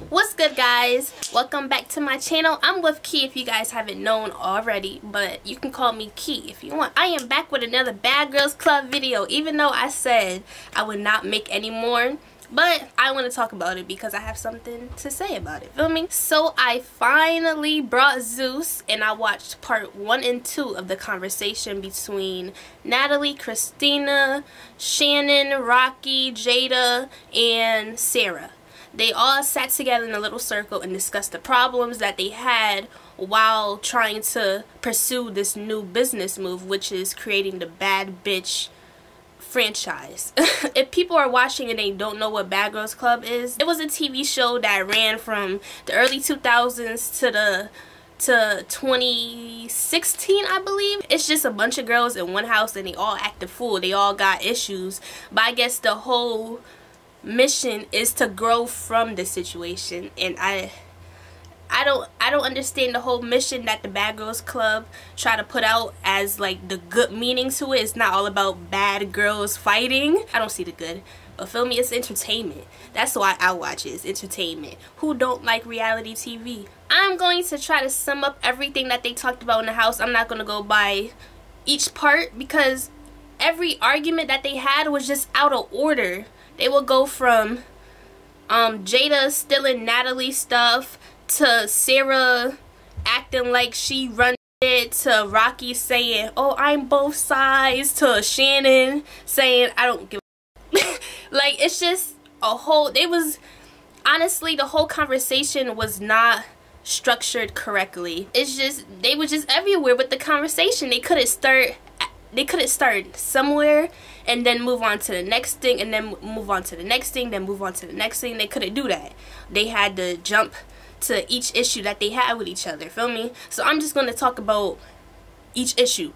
What's good, guys? Welcome back to my channel. I'm with Key, if you guys haven't known already, but you can call me Key if you want. I am back with another Bad Girls Club video, even though I said I would not make any more. But I want to talk about it because I have something to say about it, feel me? So I finally brought Zeus and I watched part 1 and 2 of the conversation between Natalie, Christina, Shannon, Rocky, Jada, and Sarah. They all sat together in a little circle and discussed the problems that they had while trying to pursue this new business move, which is creating the Bad Bitch franchise. If people are watching and they don't know what Bad Girls Club is, it was a TV show that ran from the early 2000s to 2016, I believe. It's just a bunch of girls in one house and they all act a fool. They all got issues, but I guess the whole mission is to grow from the situation, and I don't understand the whole mission that the Bad Girls Club try to put out as like the good meaning to it. It's not all about bad girls fighting. I don't see the good, but feel me, it's entertainment. That's why I watch it. It's entertainment. Who don't like reality TV? I'm going to try to sum up everything that they talked about in the house. I'm not going to go by each part because every argument that they had was just out of order. They will go from Jada stealing Natalie's stuff to Sarah acting like she runs it, to Rocky saying, "Oh, I'm both sides," to Shannon saying, "I don't give a like, it's just a whole, honestly, the whole conversation was not structured correctly. It's just, they were just everywhere with the conversation. They couldn't start somewhere and then move on to the next thing, and then move on to the next thing, then move on to the next thing. They couldn't do that. They had to jump to each issue that they had with each other, feel me? So I'm just going to talk about each issue.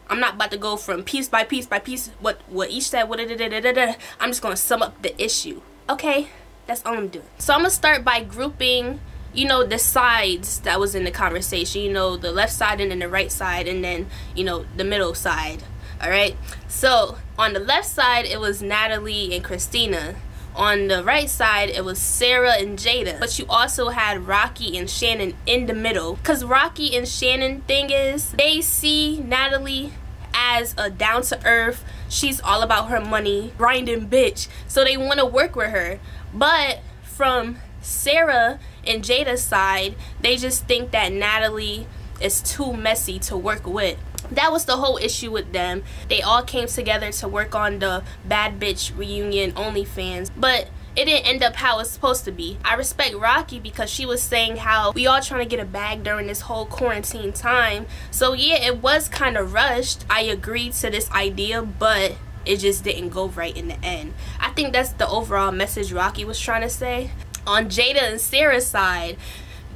I'm not about to go from piece by piece by piece, what each said, I'm just going to sum up the issue, okay? That's all I'm doing. So I'm going to start by grouping, you know, the sides that was in the conversation. You know, the left side and then the right side, and then, you know, the middle side. Alright, so on the left side it was Natalie and Christina. On the right side it was Sarah and Jada. But you also had Rocky and Shannon in the middle. Because Rocky and Shannon thing is, they see Natalie as a down-to-earth, she's all about her money, grinding bitch. So they want to work with her. But from Sarah and Jada's side, they just think that Natalie is too messy to work with. That was the whole issue with them. They all came together to work on the Bad Bitch Reunion OnlyFans, but it didn't end up how it's supposed to be. I respect Rocky because she was saying how we all trying to get a bag during this whole quarantine time. So yeah, it was kind of rushed. I agreed to this idea, but it just didn't go right in the end. I think that's the overall message Rocky was trying to say. On Jada and Sarah's side,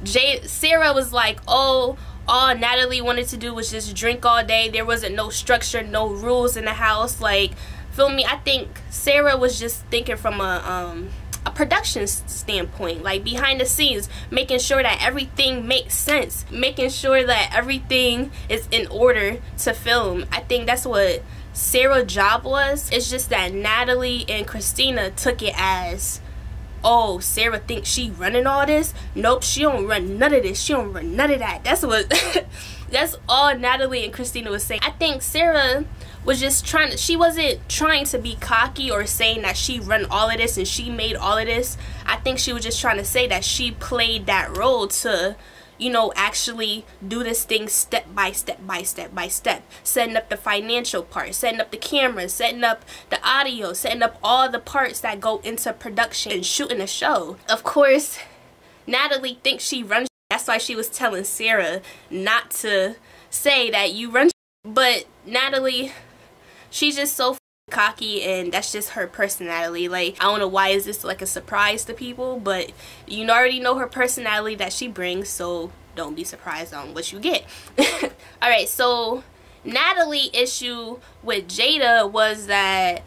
Sarah was like, oh, all Natalie wanted to do was just drink all day. There wasn't no structure, no rules in the house. Like, feel me? I think Sarah was just thinking from a production standpoint, like behind the scenes, making sure that everything makes sense, making sure that everything is in order to film. I think that's what Sarah's job was. It's just that Natalie and Christina took it as, oh, Sarah thinks she running all this. Nope, she don't run none of this. She don't run none of that. That's what that's all Natalie and Christina was saying. I think Sarah was just trying to, she wasn't trying to be cocky or saying that she run all of this and she made all of this. I think she was just trying to say that she played that role to, you know, actually do this thing step by step by step by step. Setting up the financial part, setting up the cameras, setting up the audio, setting up all the parts that go into production and shooting a show. Of course, Natalie thinks she runs. That's why she was telling Sarah not to say that you run. But Natalie, she's just so cocky, and that's just her personality. Like, I don't know why is this like a surprise to people, but you already know her personality that she brings, so don't be surprised on what you get. Alright, so Natalie issue with Jada was that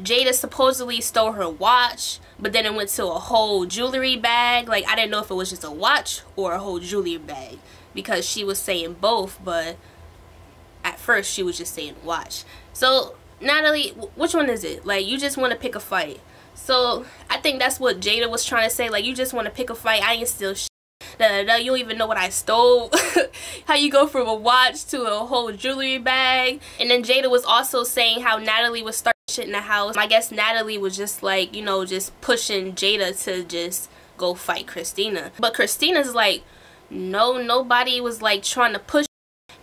Jada supposedly stole her watch, but then it went to a whole jewelry bag. Like, I didn't know if it was just a watch or a whole jewelry bag, because she was saying both, but at first she was just saying watch. So Natalie, which one is it? Like, you just want to pick a fight. So I think that's what Jada was trying to say. Like, you just want to pick a fight. I ain't steal shit. You don't even know what I stole. How you go from a watch to a whole jewelry bag. And then Jada was also saying how Natalie was starting shit in the house. I guess Natalie was just like, you know, just pushing Jada to just go fight Christina. But Christina's like, no, nobody was like trying to push.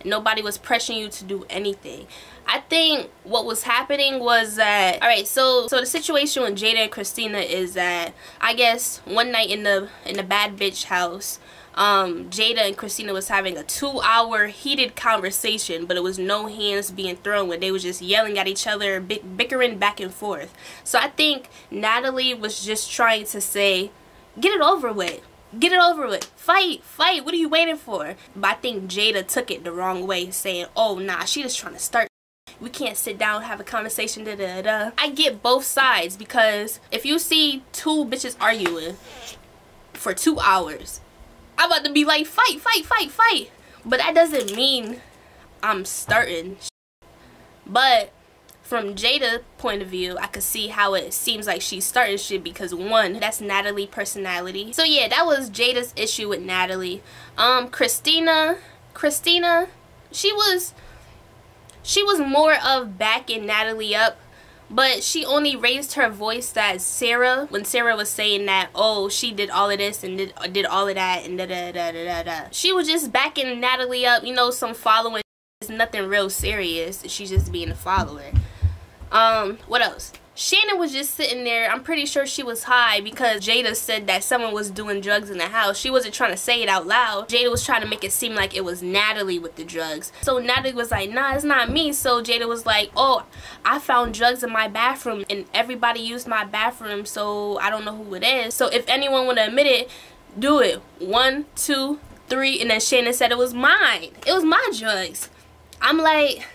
Nobody was pressuring you to do anything. I think what was happening was that, alright, so the situation with Jada and Christina is that, I guess one night in the bad bitch house, Jada and Christina was having a 2-hour heated conversation, but it was no hands being thrown, when they was just yelling at each other, bickering back and forth. So I think Natalie was just trying to say, get it over with. Get it over with. Fight. What are you waiting for? But I think Jada took it the wrong way, saying, oh, nah, she just trying to start. We can't sit down and have a conversation, I get both sides, because if you see two bitches arguing for 2 hours, I'm about to be like, fight. But that doesn't mean I'm starting. But from Jada's point of view, I could see how it seems like she's starting shit, because one, that's Natalie's personality. So yeah, that was Jada's issue with Natalie. Christina, she was more of backing Natalie up, but she only raised her voice at Sarah when Sarah was saying that, oh, she did all of this and did all of that and She was just backing Natalie up, you know, some following. It's nothing real serious. She's just being a follower. What else? Shannon was just sitting there. I'm pretty sure she was high, because Jada said that someone was doing drugs in the house. She wasn't trying to say it out loud. Jada was trying to make it seem like it was Natalie with the drugs. So Natalie was like, nah, it's not me. So Jada was like, oh, I found drugs in my bathroom and everybody used my bathroom, so I don't know who it is. So if anyone want to admit it, do it. 1, 2, 3. And then Shannon said it was mine. It was my drugs. I'm like,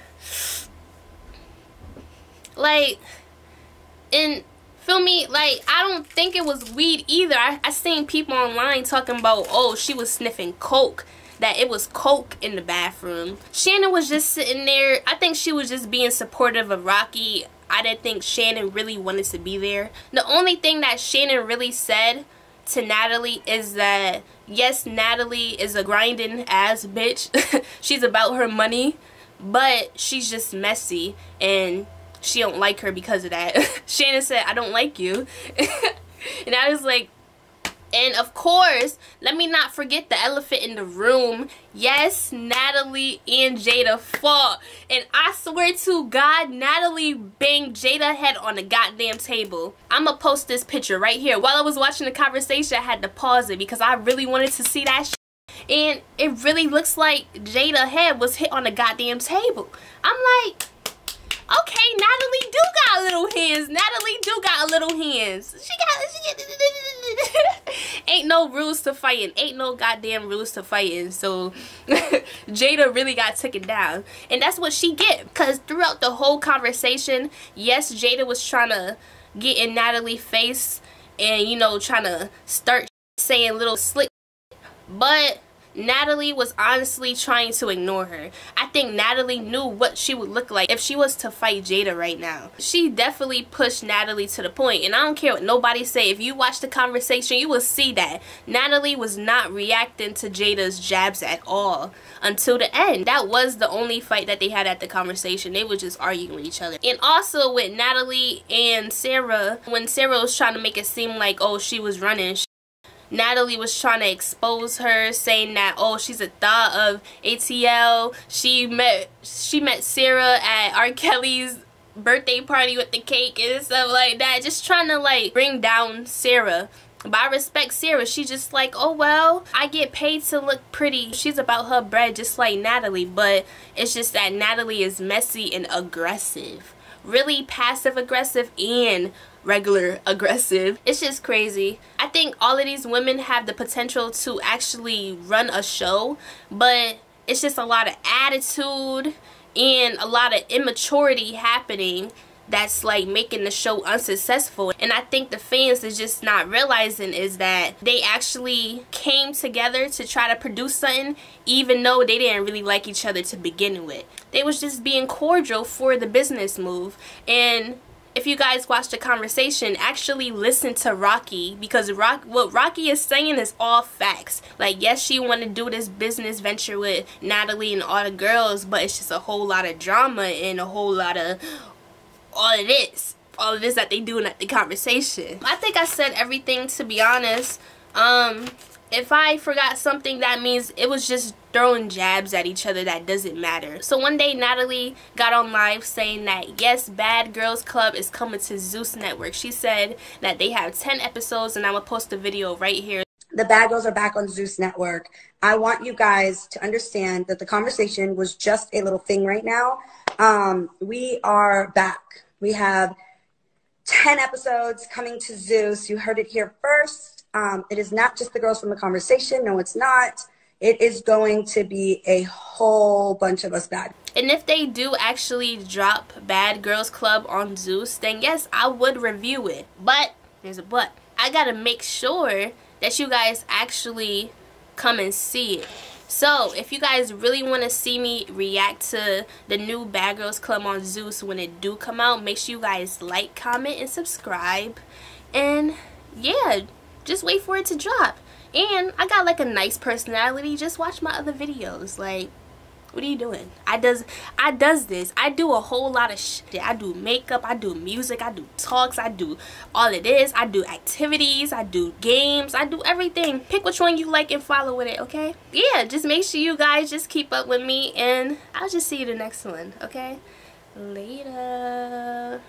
and feel me, like, I don't think it was weed either. I seen people online talking about, oh, she was sniffing coke, that it was coke in the bathroom. Shannon was just sitting there. I think she was just being supportive of Rocky. I didn't think Shannon really wanted to be there. The only thing that Shannon really said to Natalie is that, yes, Natalie is a grinding ass bitch. She's about her money, but she's just messy and she don't like her because of that. Shannon said, I don't like you. And I was like, and of course, let me not forget the elephant in the room. Yes, Natalie and Jada fought. And I swear to God, Natalie banged Jada's head on the goddamn table. I'm gonna post this picture right here. While I was watching the conversation, I had to pause it because I really wanted to see that shit. And it really looks like Jada's head was hit on the goddamn table. I'm like, okay, Natalie do got little hands. Natalie do got little hands. She ain't no rules to fighting. Ain't no goddamn rules to fighting. So Jada really got taken down. And that's what she get. Because throughout the whole conversation, yes, Jada was trying to get in Natalie's face and, you know, trying to start saying little slick. But Natalie was honestly trying to ignore her. I think Natalie knew what she would look like if she was to fight Jada right now. She definitely pushed Natalie to the point, and I don't care what nobody say. If you watch the conversation, you will see that Natalie was not reacting to Jada's jabs at all until the end. That was the only fight that they had at the conversation. They were just arguing with each other. And also with Natalie and Sarah, when Sarah was trying to make it seem like, oh, she was running, Natalie was trying to expose her, saying that, oh, she's a thought of ATL. She met Sarah at R. Kelly's birthday party with the cake and stuff like that. Just trying to, like, bring down Sarah. But I respect Sarah. She's just like, oh, well, I get paid to look pretty. She's about her bread just like Natalie. But it's just that Natalie is messy and aggressive. Really passive aggressive and regular aggressive. It's just crazy. I think all of these women have the potential to actually run a show, but it's just a lot of attitude and a lot of immaturity happening that's like making the show unsuccessful. And I think the fans is just not realizing is that they actually came together to try to produce something even though they didn't really like each other to begin with. They was just being cordial for the business move. And if you guys watch the conversation, actually listen to Rocky, because what Rocky is saying is all facts. Like, yes, she wanted to do this business venture with Natalie and all the girls, but it's just a whole lot of drama and a whole lot of all of this that they doing at the conversation. I think I said everything, to be honest. If I forgot something, that means it was just throwing jabs at each other that doesn't matter. So one day Natalie got on live saying that yes, Bad Girls Club is coming to Zeus Network. She said that they have 10 episodes, and I'm gonna post the video right here. The Bad Girls are back on Zeus Network. I want you guys to understand that the conversation was just a little thing right now. We are back. We have 10 episodes coming to Zeus. You heard it here first. It is not just the girls from the conversation. No, it's not. It is going to be a whole bunch of us back. And if they do actually drop Bad Girls Club on Zeus, then yes, I would review it. But, there's a but. I gotta make sure that you guys actually come and see it. So, if you guys really want to see me react to the new Bad Girls Club on Zeus when it do come out, make sure you guys like, comment, and subscribe. And, yeah, just wait for it to drop. And I got like a nice personality. Just watch my other videos. Like, what are you doing? I does this. I do a whole lot of shit. I do makeup, I do music, I do talks, I do all of this. I do activities, I do games, I do everything. Pick which one you like and follow with it, okay? Yeah, just make sure you guys just keep up with me, and I'll just see you the next one, okay? Later.